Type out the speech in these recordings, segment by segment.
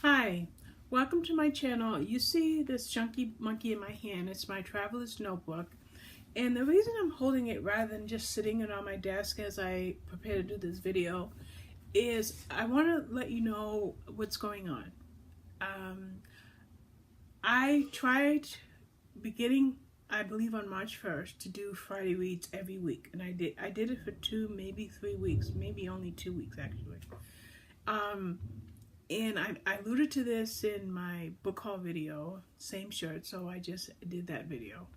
Hi, welcome to my channel. You see this chunky monkey in my hand. It's my traveler's notebook. And the reason I'm holding it rather than just sitting it on my desk as I prepare to do this video is I want to let you know what's going on. I tried beginning, I believe on March 1st, to do Friday reads every week. And I did it for 2, maybe 3 weeks, maybe only 2 weeks actually. And I alluded to this in my book haul video, same shirt, so I just did that video.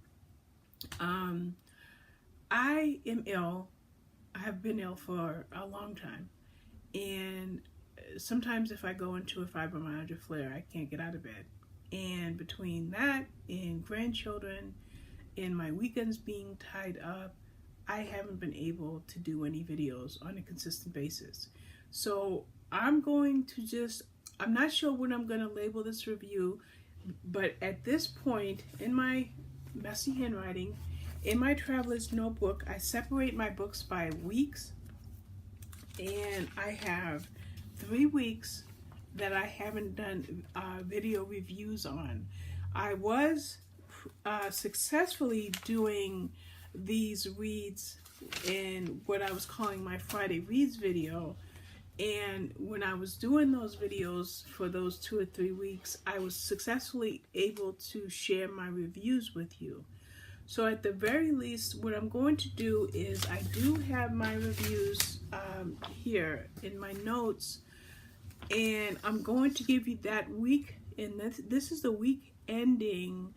I am ill. I have been ill for a long time. And sometimes if I go into a fibromyalgia flare, I can't get out of bed. And between that and grandchildren and my weekends being tied up, I haven't been able to do any videos on a consistent basis. So I'm not sure what I'm going to label this review, but at this point in my messy handwriting, in my traveler's notebook, I separate my books by weeks, and I have 3 weeks that I haven't done video reviews on. I was successfully doing these reads in what I was calling my Friday Reads video. And when I was doing those videos for those 2 or 3 weeks, I was successfully able to share my reviews with you. So at the very least, what I'm going to do is I do have my reviews here in my notes, and I'm going to give you that week, and this is the week ending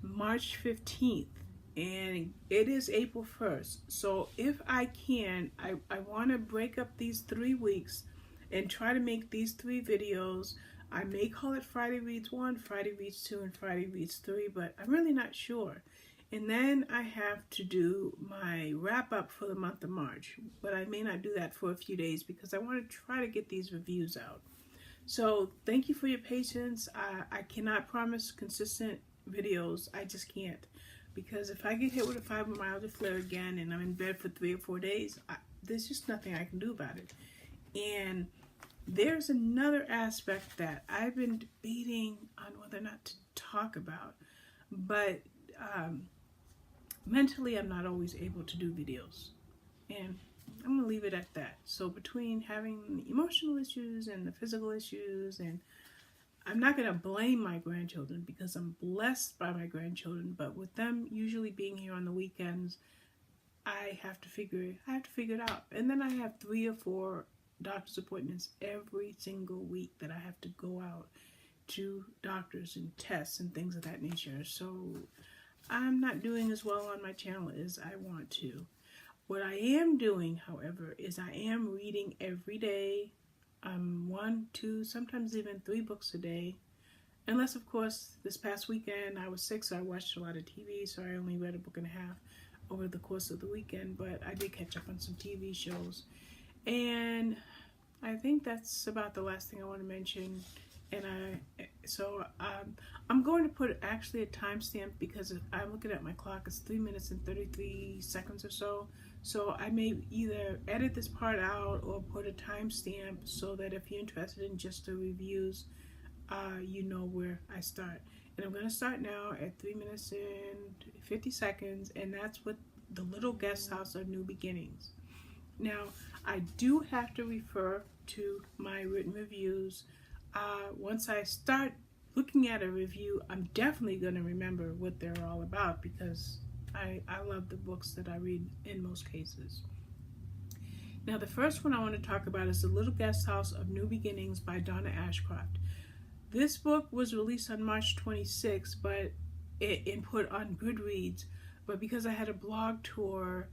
March 15th. And it is April 1st. So if I can, I want to break up these 3 weeks and try to make these 3 videos. I may call it Friday Reads 1, Friday Reads 2, and Friday Reads 3, but I'm really not sure. And then I have to do my wrap up for the month of March, but I may not do that for a few days because I want to try to get these reviews out. So thank you for your patience. I cannot promise consistent videos. I just can't. Because if I get hit with a fibromyalgia flare again and I'm in bed for 3 or 4 days, there's just nothing I can do about it. And there's another aspect that I've been debating on whether or not to talk about. But mentally, I'm not always able to do videos. And I'm going to leave it at that. So between having the emotional issues and the physical issues, and I'm not going to blame my grandchildren because I'm blessed by my grandchildren, but with them usually being here on the weekends, I have to figure it out. And then I have 3 or 4 doctor's appointments every single week that I have to go out to doctors and tests and things of that nature. So I'm not doing as well on my channel as I want to. What I am doing, however, is I am reading every day. 1, 2, sometimes even 3 books a day. Unless, of course, this past weekend I was sick, so I watched a lot of TV, so I only read a book and a half over the course of the weekend, but I did catch up on some TV shows. And I think that's about the last thing I want to mention. And I'm going to put actually a timestamp because I'm looking at my clock. It's 3 minutes and 33 seconds or so. So I may either edit this part out or put a timestamp so that if you're interested in just the reviews, you know where I start. And I'm going to start now at 3 minutes and 50 seconds, and that's with The Little Guest House of New Beginnings. Now, I do have to refer to my written reviews. Once I start looking at a review, I'm definitely going to remember what they're all about because I love the books that I read in most cases. Now, the first one I want to talk about is The Little Guest House of New Beginnings by Donna Ashcroft. This book was released on March 26th, but it put on Goodreads. But because I had a blog tour,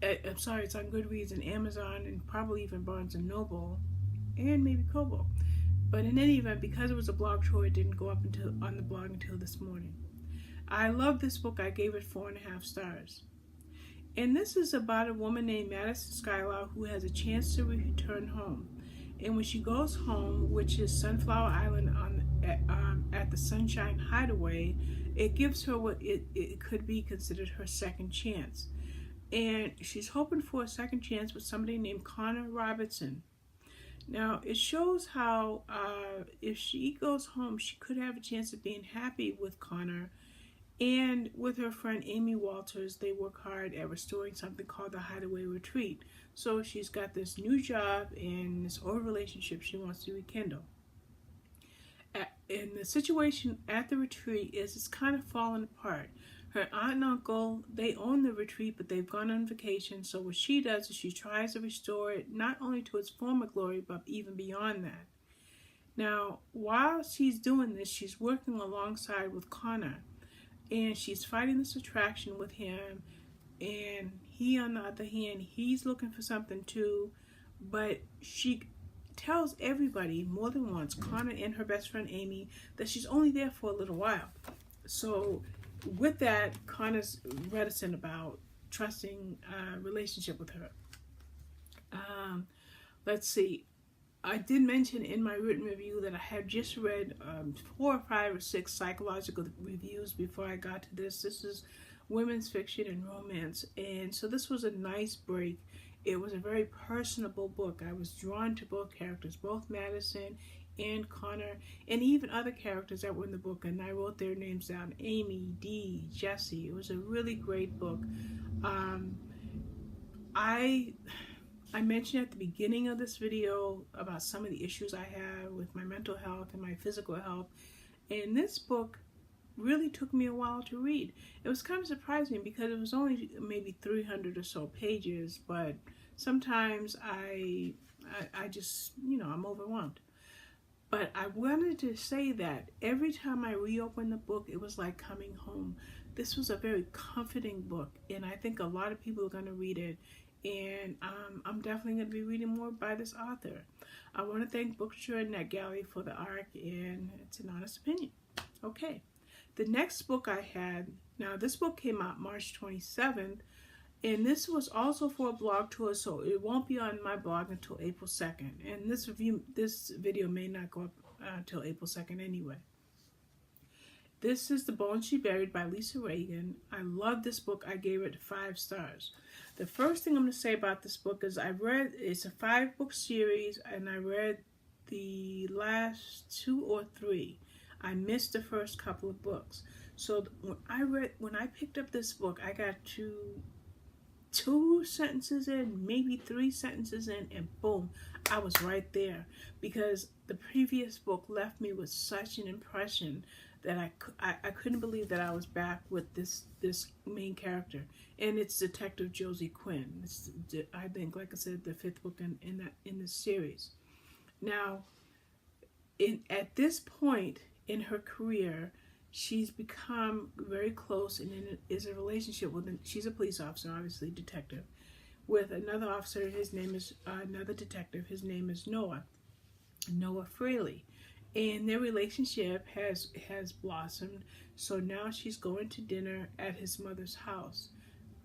it's on Goodreads and Amazon and probably even Barnes & Noble and maybe Kobo. But in any event, because it was a blog tour, it didn't go up on the blog until this morning. I love this book. I gave it 4.5 stars. And this is about a woman named Madison Skylar who has a chance to return home. And when she goes home, which is Sunflower Island at the Sunshine Hideaway, it gives her what it could be considered her second chance. And she's hoping for a second chance with somebody named Connor Robertson. Now, it shows how if she goes home, she could have a chance of being happy with Connor. And with her friend Amy Walters, they work hard at restoring something called the Hideaway Retreat. So she's got this new job and this old relationship she wants to rekindle. And the situation at the retreat is it's kind of falling apart. Her aunt and uncle, they own the retreat, but they've gone on vacation. So what she does is she tries to restore it not only to its former glory, but even beyond that. Now, while she's doing this, she's working alongside with Connor, and she's fighting this attraction with him. And he, on the other hand, he's looking for something too, but she tells everybody more than once, Connor and her best friend Amy, that she's only there for a little while. So with that, Connor's reticent about trusting a relationship with her. Let's see. I did mention in my written review that I have just read 4 or 5 or 6 psychological reviews before I got to this. This is women's fiction and romance, and so this was a nice break. It was a very personable book. I was drawn to both characters, both Madison and Connor, and even other characters that were in the book, and I wrote their names down: Amy, Dee, Jesse. It was a really great book. I mentioned at the beginning of this video about some of the issues I have with my mental health and my physical health, and this book really took me a while to read. It was kind of surprising because it was only maybe 300 or so pages, but sometimes I just, I'm overwhelmed. But I wanted to say that every time I reopened the book, it was like coming home. This was a very comforting book, and I think a lot of people are going to read it, and I'm definitely going to be reading more by this author. I want to thank Bookshare and NetGalley for the art, and it's an honest opinion. Okay. The next book I had, now this book came out March 27th, and this was also for a blog tour, so it won't be on my blog until April 2nd. And this video may not go up until April 2nd anyway. This is The Bone She Buried by Lisa Reagan. I love this book. I gave it 5 stars. The first thing I'm going to say about this book is it's a 5-book series, and I read the last 2 or 3. I missed the first couple of books. So when I picked up this book, I got to 2 sentences in, maybe 3 sentences in, and boom, I was right there. Because the previous book left me with such an impression that I couldn't believe that I was back with this main character. And it's Detective Josie Quinn. It's, I think, like I said, the 5th book in this series. Now, at this point in her career, she's become very close and is in a relationship with, she's a police officer, obviously, detective, with another officer. His name is, another detective, his name is Noah Fraley. And their relationship has blossomed, so now she's going to dinner at his mother's house.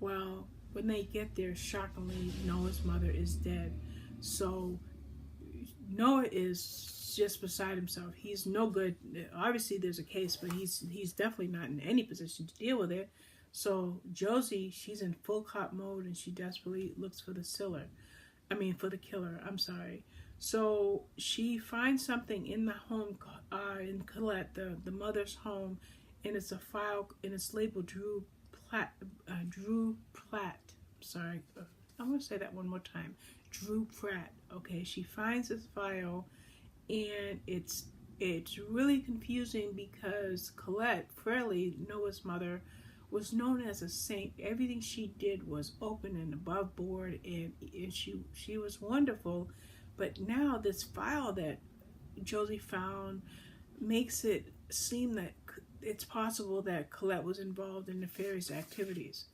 Well, when they get there, shockingly, Noah's mother is dead. So Noah is just beside himself. He's no good. Obviously, there's a case, but he's definitely not in any position to deal with it. So Josie, she's in full cop mode, and she desperately looks for the killer. I'm sorry. So she finds something in the home, in Colette, the mother's home, and it's a file, and it's labeled Drew Platt. Sorry, I'm going to say that one more time. Drew Pratt. Okay, she finds this file, and it's really confusing because Colette Fraley, Noah's mother, was known as a saint. Everything she did was open and above board, and she was wonderful. But now this file that Josie found makes it seem that it's possible that Colette was involved in nefarious activities.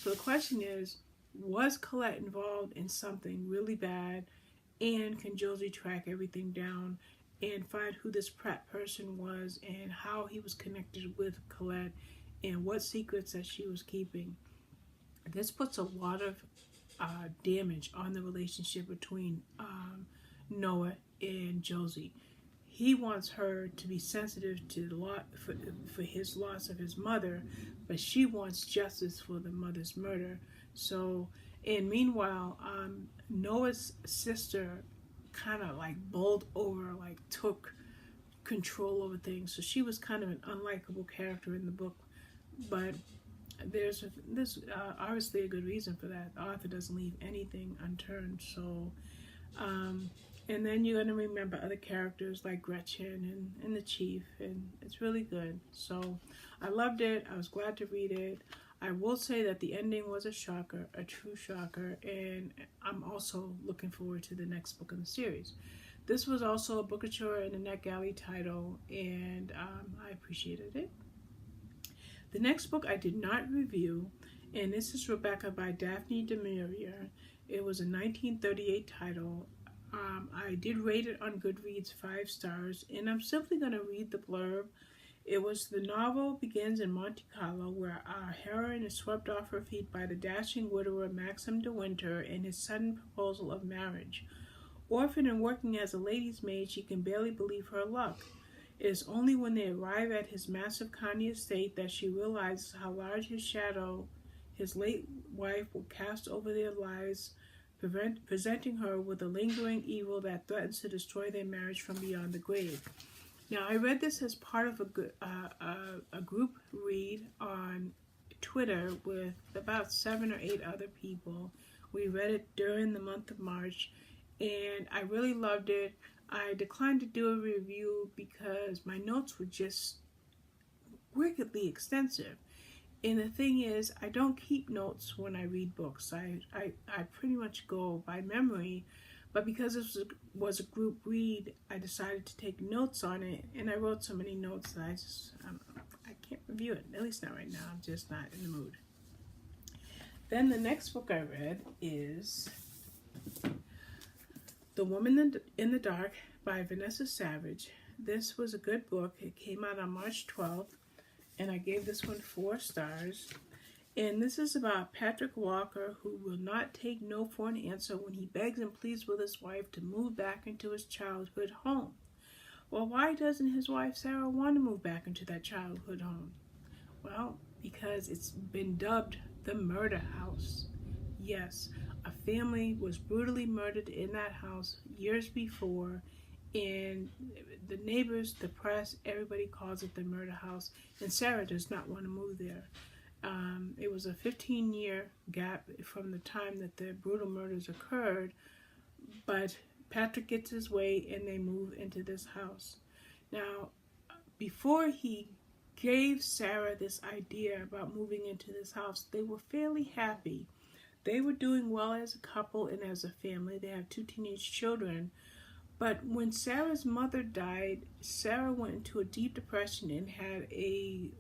So the question is, was Colette involved in something really bad? And can Josie track everything down and find who this Pratt person was and how he was connected with Colette and what secrets that she was keeping? This puts a lot of damage on the relationship between Noah and Josie. He wants her to be sensitive to for his loss of his mother, but she wants justice for the mother's murder. So, and meanwhile, Noah's sister, kind of like bowled over, like took control over things. So she was kind of an unlikable character in the book, but there's obviously a good reason for that. The author doesn't leave anything unturned. So, and then you're gonna remember other characters like Gretchen and the Chief, and it's really good. So, I loved it. I was glad to read it. I will say that the ending was a shocker, a true shocker, and I'm also looking forward to the next book in the series. This was also a Bookouture and a NetGalley title, and I appreciated it. The next book I did not review, and this is Rebecca by Daphne du Maurier. It was a 1938 title. I did rate it on Goodreads 5 stars, and I'm simply going to read the blurb. It was the novel begins in Monte Carlo, where our heroine is swept off her feet by the dashing widower Maxim de Winter and his sudden proposal of marriage. Orphaned and working as a lady's maid, she can barely believe her luck. It is only when they arrive at his massive county estate that she realizes how large his shadow, his late wife, will cast over their lives, presenting her with a lingering evil that threatens to destroy their marriage from beyond the grave. Now, I read this as part of a group read on Twitter with about 7 or 8 other people. We read it during the month of March, and I really loved it. I declined to do a review because my notes were just wickedly extensive. And the thing is, I don't keep notes when I read books. I pretty much go by memory. But because this was a group read, I decided to take notes on it, and I wrote so many notes that I can't review it, at least not right now. I'm just not in the mood. Then the next book I read is The Woman in the Dark by Vanessa Savage. This was a good book. It came out on March 12th, and I gave this one 4 stars. And this is about Patrick Walker, who will not take no for an answer when he begs and pleads with his wife to move back into his childhood home. Well, why doesn't his wife Sarah want to move back into that childhood home? Well, because it's been dubbed the murder house. Yes, a family was brutally murdered in that house years before, and the neighbors, the press, everybody calls it the murder house, and Sarah does not want to move there. It was a 15-year gap from the time that the brutal murders occurred, but Patrick gets his way and they move into this house. Now, before he gave Sarah this idea about moving into this house, they were fairly happy. They were doing well as a couple and as a family. They have 2 teenage children. But when Sarah's mother died, Sarah went into a deep depression and had a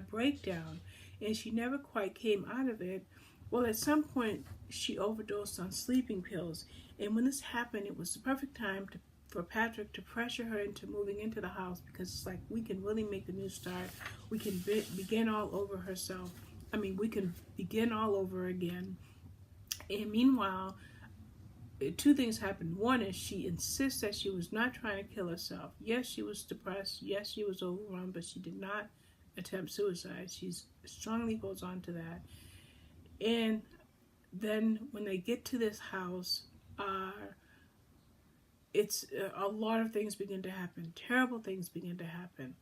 breakdown, and she never quite came out of it. Well, at some point, she overdosed on sleeping pills, and when this happened, it was the perfect time for Patrick to pressure her into moving into the house, because it's like, we can really make a new start. We can begin all over herself. We can begin all over again. And meanwhile, 2 things happened. One is she insists that she was not trying to kill herself. Yes, she was depressed. Yes, she was overwhelmed, but she did not attempt suicide. She strongly goes on to that. And then when they get to this house, it's a lot of things begin to happen. Terrible things begin to happen.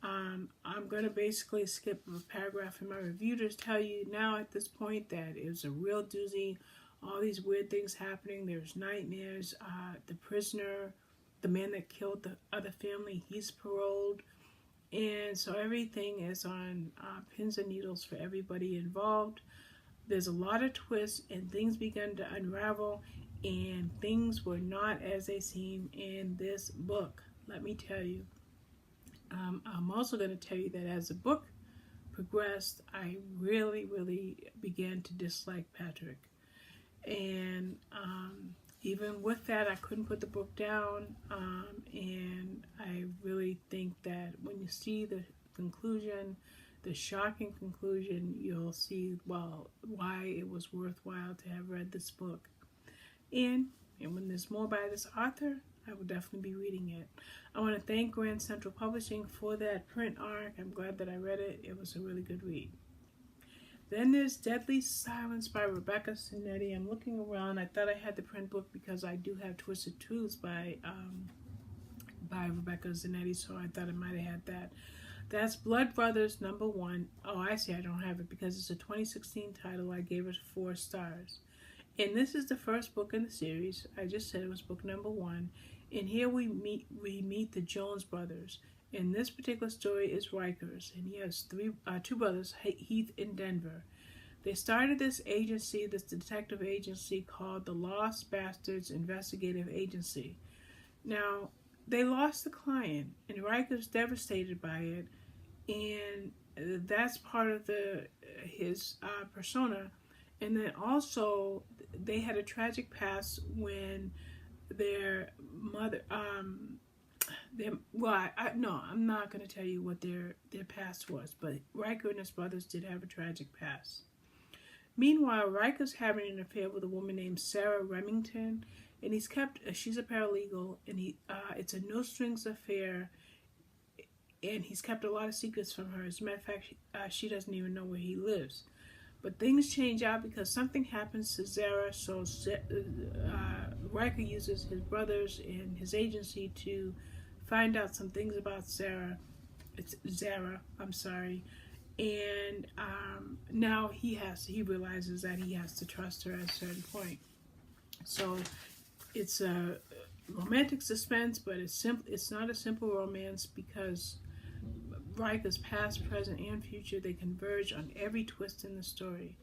I'm going to basically skip a paragraph in my review to tell you now at this point that it was a real doozy. All these weird things happening. There's nightmares. The prisoner, the man that killed the other family, he's paroled. And so everything is on pins and needles for everybody involved. There's a lot of twists, and things began to unravel, and things were not as they seem in this book. Let me tell you. I'm also going to tell you that as the book progressed, I really, really began to dislike Patrick. And even with that, I couldn't put the book down. And I really think that when you see the conclusion, the shocking conclusion, you'll see, well, why it was worthwhile to have read this book. And when there's more by this author, I will definitely be reading it. I want to thank Grand Central Publishing for that print arc. I'm glad that I read it. It was a really good read. Then there's Deadly Silence by Rebecca Sinetti. I'm looking around. I thought I had the print book because I do have Twisted Truths by Rebecca Zanetti, so I thought I might have had that. That's Blood Brothers #1. Oh, I see, I don't have it because it's a 2016 title. I gave it 4 stars. And this is the first book in the series. I just said it was book #1. And here we meet the Jones brothers. And this particular story is Rikers, and he has two brothers, Heath and Denver. They started this agency, this detective agency called the Lost Bastards Investigative Agency. Now, they lost the client, and Riker's devastated by it, and that's part of his persona. And then also, they had a tragic past when their mother, I'm not going to tell you what their past was, but Riker and his brothers did have a tragic past. Meanwhile, Riker's having an affair with a woman named Sarah Remington, and she's a paralegal, and it's a no-strings affair, and he's kept a lot of secrets from her. As a matter of fact, she doesn't even know where he lives. But things change out because something happens to Zara, so Riker uses his brothers and his agency to find out some things about Zara, and now he realizes that he has to trust her at a certain point. So it's a romantic suspense, but it's not a simple romance because Riker's past, present, and future, they converge on every twist in the story.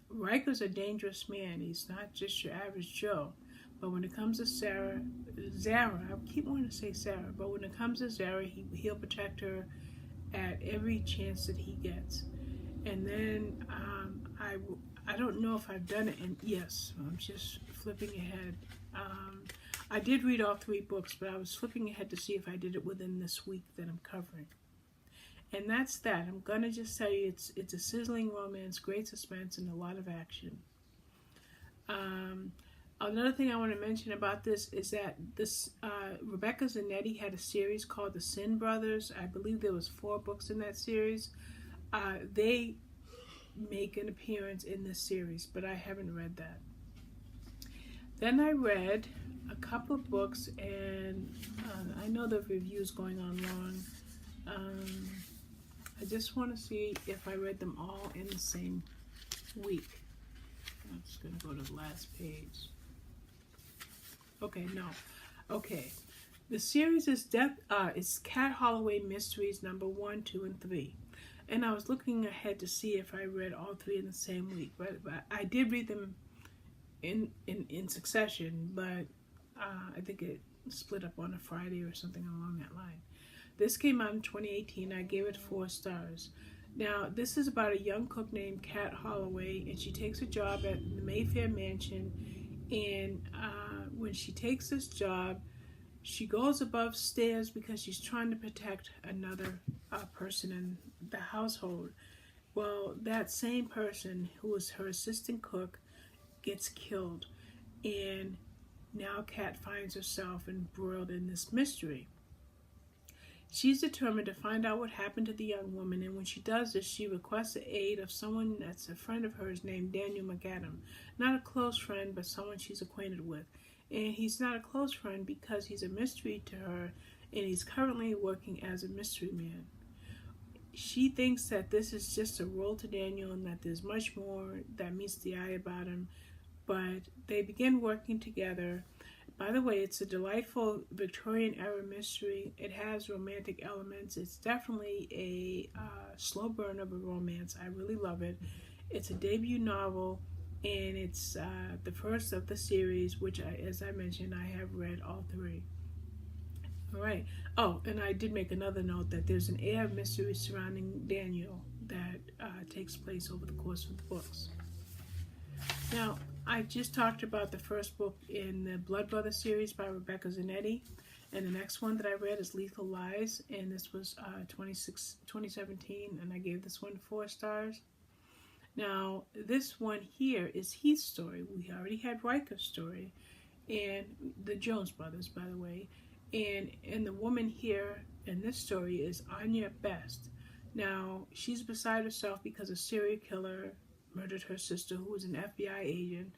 Riker's a dangerous man. He's not just your average Joe. But when it comes to Zara, I keep wanting to say Sarah, but when it comes to Zara, he'll protect her at every chance that he gets. And then I don't know if I've done it, and yes, I'm just flipping ahead. I did read all 3 books, but I was flipping ahead to see if I did it within this week that I'm covering. And that's that. I'm going to just tell you it's a sizzling romance, great suspense, and a lot of action. Another thing I want to mention about this is that Rebecca Zanetti had a series called The Sin Brothers. I believe there was 4 books in that series. They make an appearance in this series, but I haven't read that. Then I read a couple of books, and I know the review's going on long. I just want to see if I read them all in the same week. I'm just going to go to the last page. Okay, no. Okay. The series is Cat Holloway Mysteries #1, 2, and 3. And I was looking ahead to see if I read all 3 in the same week. But I did read them in succession, but I think it split up on a Friday or something along that line. This came out in 2018. I gave it 4 stars. Now, this is about a young cook named Cat Holloway, and she takes a job at the Mayfair Mansion. And when she takes this job, she goes above stairs because she's trying to protect another person in the household. Well, that same person, who was her assistant cook, gets killed. And now Cat finds herself embroiled in this mystery. She's determined to find out what happened to the young woman, and when she does this, she requests the aid of someone that's a friend of hers named Daniel McAdam. Not a close friend, but someone she's acquainted with. And he's not a close friend because he's a mystery to her, and he's currently working as a mystery man. She thinks that this is just a role to Daniel and that there's much more that meets the eye about him, but they begin working together. By the way, it's a delightful Victorian-era mystery. It has romantic elements. It's definitely a slow burn of a romance. I really love it. It's a debut novel, and it's the first of the series, which, as I mentioned, I have read all 3. All right. Oh, and I did make another note that there's an air of mystery surrounding Daniel that takes place over the course of the books. Now, I just talked about the first book in the Blood Brothers series by Rebecca Zanetti, and the next one that I read is Lethal Lies, and this was 2017, and I gave this one 4 stars. Now, this one here is Heath's story. We already had Riker's story, and the Jones brothers, by the way, and the woman here in this story is Anya Best. Now, she's beside herself because a serial killer murdered her sister, who was an FBI agent,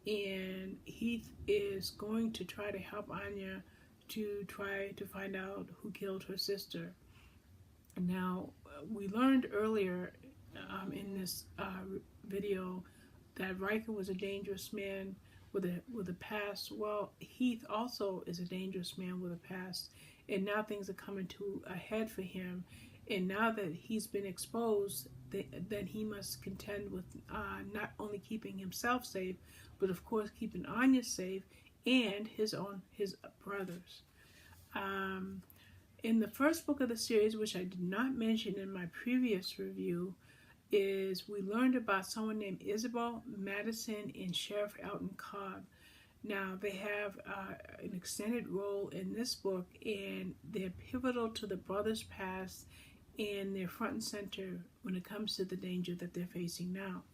and Heath is going to try to help Anya to try to find out who killed her sister. Now, we learned earlier in this video that Riker was a dangerous man with a past. Well, Heath also is a dangerous man with a past, and now things are coming to a head for him. And now that he's been exposed, then he must contend with not only keeping himself safe, but of course keeping Anya safe and his brothers. In the first book of the series, which I did not mention in my previous review, is we learned about someone named Isabel Madison and Sheriff Elton Cobb. Now, they have an extended role in this book, and they're pivotal to the brothers' past, and they're front and center when it comes to the danger that they're facing now.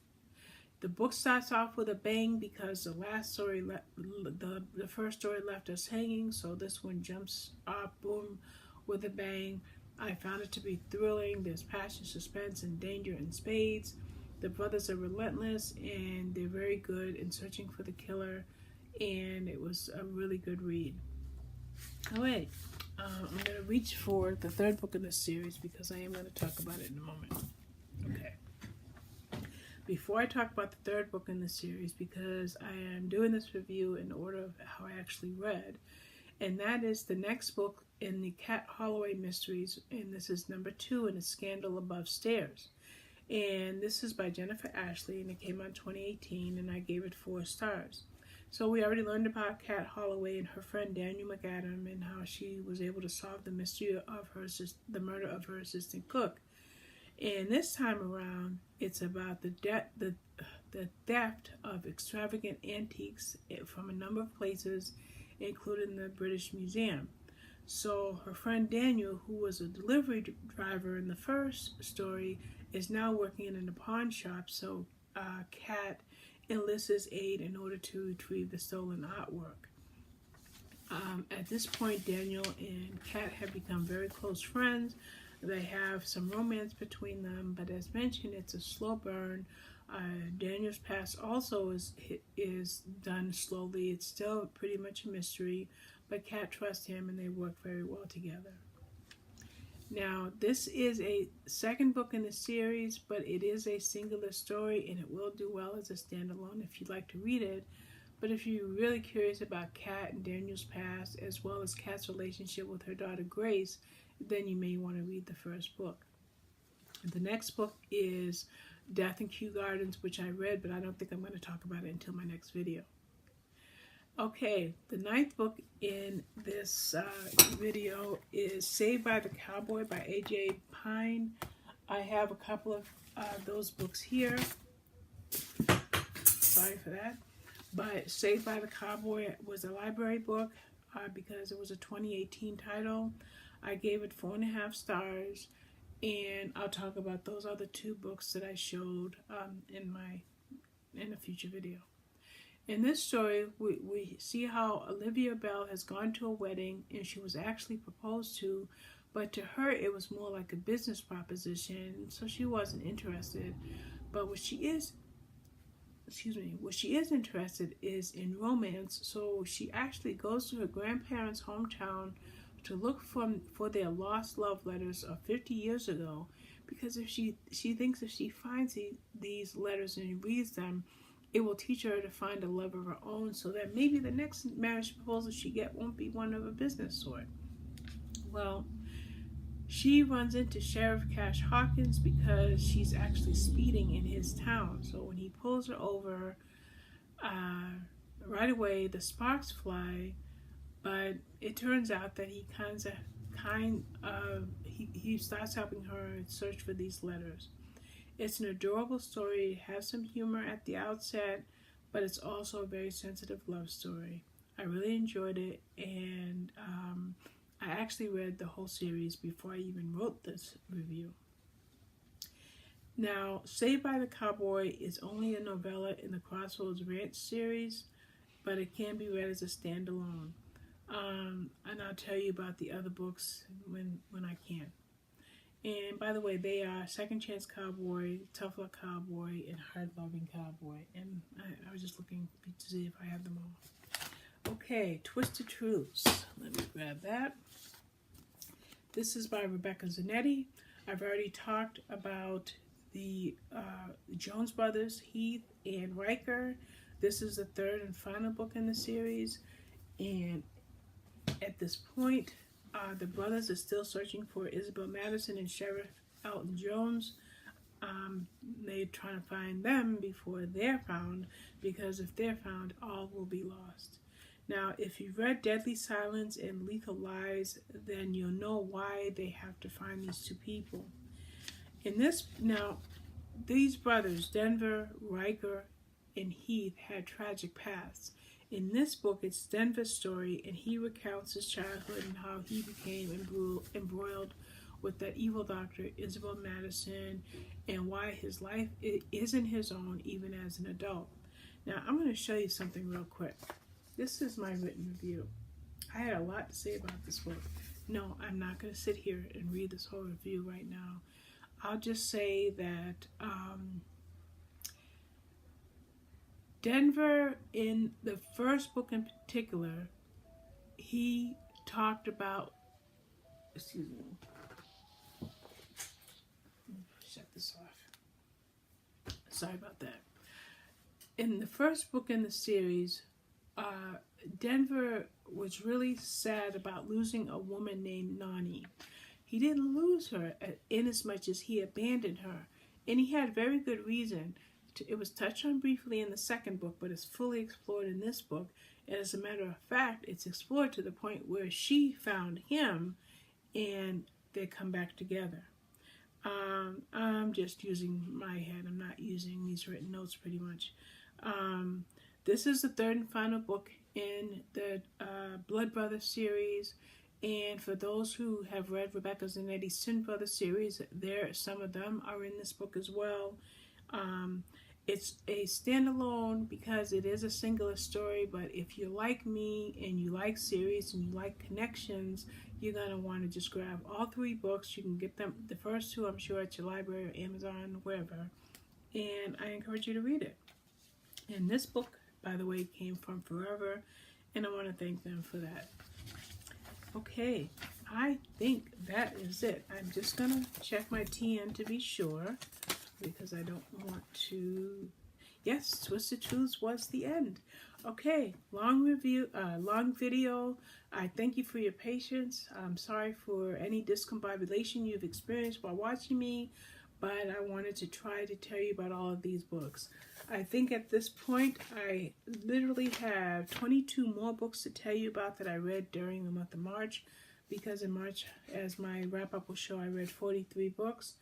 The book starts off with a bang because the last story, the first story left us hanging, so this one jumps up, boom, with a bang. I found it to be thrilling. There's passion, suspense, and danger in spades. The brothers are relentless, and they're very good in searching for the killer, and it was a really good read. All right, I'm going to reach for the third book in this series because I am going to talk about it in a moment. Okay. Before I talk about the third book in the series, because I am doing this review in order of how I actually read, and that is the next book in the Cat Holloway mysteries, and this is number 2 in A Scandal Above Stairs. And this is by Jennifer Ashley, and it came out in 2018, and I gave it 4 stars. So we already learned about Cat Holloway and her friend Daniel McAdam, and how she was able to solve the mystery of the murder of her assistant cook. And this time around, it's about the theft of extravagant antiques from a number of places, including the British Museum. So her friend Daniel, who was a delivery driver in the first story, is now working in a pawn shop. So Kat enlists his aid in order to retrieve the stolen artwork. At this point, Daniel and Kat have become very close friends. They have some romance between them, but as mentioned, it's a slow burn. Daniel's past also is done slowly. It's still pretty much a mystery, but Kat trusts him and they work very well together. Now, this is a second book in the series, but it is a singular story, and it will do well as a standalone if you'd like to read it. But if you're really curious about Kat and Daniel's past, as well as Kat's relationship with her daughter Grace, then you may want to read the first book. The next book is Death in Kew Gardens, which I read, but I don't think I'm going to talk about it until my next video. Okay, the 9th book in this video is Saved by the Cowboy by A.J. Pine. I have a couple of those books here. Sorry for that. But Saved by the Cowboy was a library book because it was a 2018 title. I gave it 4.5 stars, and I'll talk about those other 2 books that I showed in a future video. In this story, we see how Olivia Bell has gone to a wedding, and she was actually proposed to, but to her it was more like a business proposition, so she wasn't interested. But what she is interested is in romance, so she actually goes to her grandparents' hometown to look for their lost love letters of 50 years ago, because if she thinks if she finds these letters and reads them, it will teach her to find a love of her own, so that maybe the next marriage proposal she get won't be one of a business sort. Well, she runs into Sheriff Cash Hawkins because she's actually speeding in his town. So when he pulls her over, right away the sparks fly, but it turns out that he he starts helping her search for these letters. It's an adorable story. It has some humor at the outset, but it's also a very sensitive love story. I really enjoyed it, and I actually read the whole series before I even wrote this review. Now, Saved by the Cowboy is only a novella in the Crossroads Ranch series, but it can be read as a standalone. And I'll tell you about the other books when I can. And by the way, they are Second Chance Cowboy, Tough Luck Cowboy, and Hard Loving Cowboy. And I was just looking to see if I have them all. Okay, Twisted Truths. Let me grab that. This is by Rebecca Zanetti. I've already talked about the Jones brothers, Heath and Riker. This is the third and final book in the series. And at this point, the brothers are still searching for Isabel Madison and Sheriff Elton Jones. They're trying to find them before they're found, because if they're found, all will be lost. Now, if you've read Deadly Silence and Lethal Lies, then you'll know why they have to find these two people. Now, these brothers, Denver, Riker, and Heath, had tragic pasts. In this book, it's Denver's story, and he recounts his childhood and how he became embroiled with that evil doctor, Isabel Madison, and why his life isn't his own even as an adult. Now, I'm going to show you something real quick. This is my written review. I had a lot to say about this book. No, I'm not going to sit here and read this whole review right now. I'll just say that Denver, in the first book in particular, he talked about, excuse me, shut this off. Sorry about that. In the first book in the series, Denver was really sad about losing a woman named Nani. He didn't lose her in as much as he abandoned her, and he had very good reason. It was touched on briefly in the second book, but it's fully explored in this book. And as a matter of fact, it's explored to the point where she found him and they come back together. I'm just using my head. I'm not using these written notes pretty much. This is the third and final book in the Blood Brothers series. And for those who have read Rebecca Zanetti's Sin Brothers series, some of them are in this book as well. It's a standalone because it is a singular story, but if you're like me and you like series and you like connections, you're going to want to just grab all three books. You can get them, the first two, I'm sure, at your library or Amazon, wherever, and I encourage you to read it. And this book, by the way, came from Forever, and I want to thank them for that. Okay, I think that is it. I'm just going to check my TN to be sure, because I don't want to. Yes, Twisted Truths was the end. Okay, long video. I thank you for your patience. I'm sorry for any discombobulation you've experienced while watching me, but I wanted to try to tell you about all of these books. I think at this point, I literally have 22 more books to tell you about that I read during the month of March, because in March, as my wrap-up will show, I read 43 books.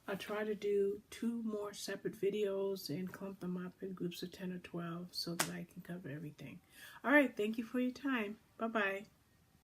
I'll try to do 2 more separate videos and clump them up in groups of 10 or 12 so that I can cover everything. All right, thank you for your time. Bye-bye.